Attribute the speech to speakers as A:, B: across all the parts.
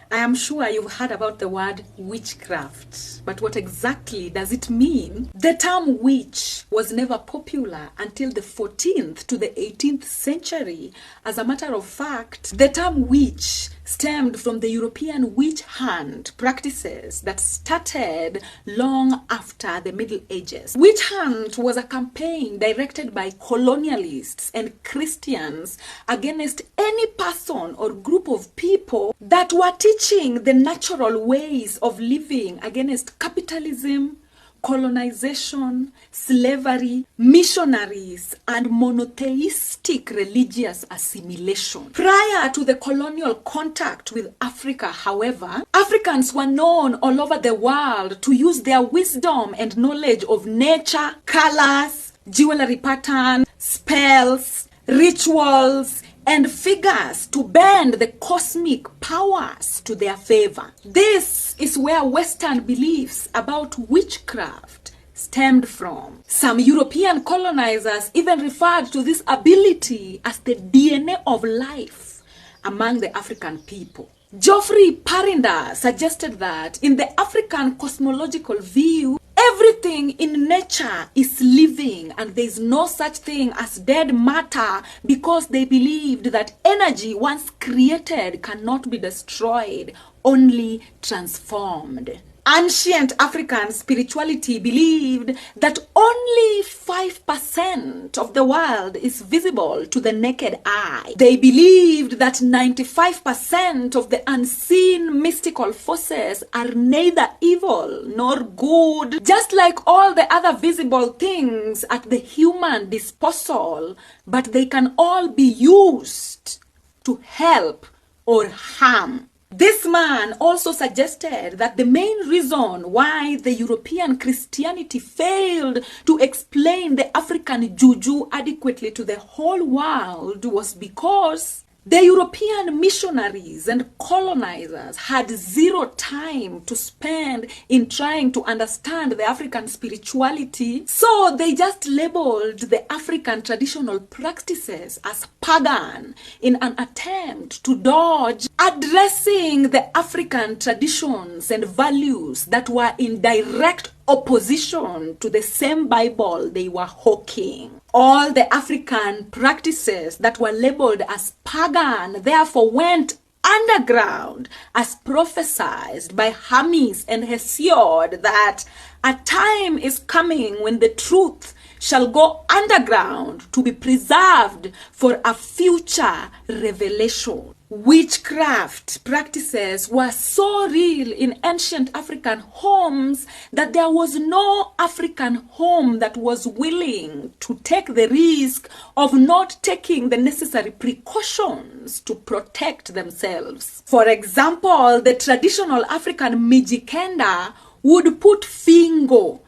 A: I am sure you've heard about the word witchcraft, but what exactly does it mean? The term witch was never popular until the 14th to the 18th century. As a matter of fact, the term witch stemmed from the European witch hunt practices that started long after the Middle Ages. Witch hunt was a campaign directed by colonialists and Christians against any person or group of people that were teaching the natural ways of living against capitalism, colonization, slavery, missionaries, and monotheistic religious assimilation. Prior to the colonial contact with Africa, however, Africans were known all over the world to use their wisdom and knowledge of nature, colors, jewelry patterns, spells, rituals, and figures to bend the cosmic powers to their favor. This is where Western beliefs about witchcraft stemmed from. Some European colonizers even referred to this ability as the DNA of life among the African people. Geoffrey Parinder suggested that in the African cosmological view, everything in nature is living and there is no such thing as dead matter, because they believed that energy once created cannot be destroyed, only transformed. Ancient African spirituality believed that only 5% of the world is visible to the naked eye. They believed that 95% of the unseen mystical forces are neither evil nor good, just like all the other visible things at the human disposal, but they can all be used to help or harm. This man also suggested that the main reason why the European Christianity failed to explain the African juju adequately to the whole world was because the European missionaries and colonizers had zero time to spend in trying to understand the African spirituality, so they just labeled the African traditional practices as pagan in an attempt to dodge addressing the African traditions and values that were in direct opposition to the same Bible they were hawking. All the African practices that were labeled as pagan therefore went underground, as prophesied by Hermes and Hesiod, that a time is coming when the truth shall go underground to be preserved for a future revelation. Witchcraft practices were so real in ancient African homes that there was no African home that was willing to take the risk of not taking the necessary precautions to protect themselves. For example, the traditional African Mijikenda would put fingo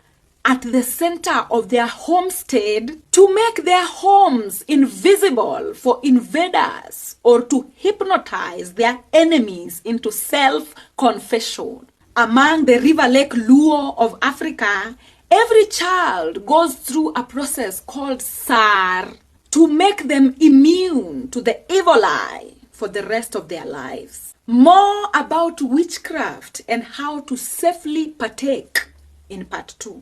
A: at the center of their homestead to make their homes invisible for invaders or to hypnotize their enemies into self-confession. Among the River Lake Luo of Africa, every child goes through a process called SAR to make them immune to the evil eye for the rest of their lives. More about witchcraft and how to safely partake in part 2.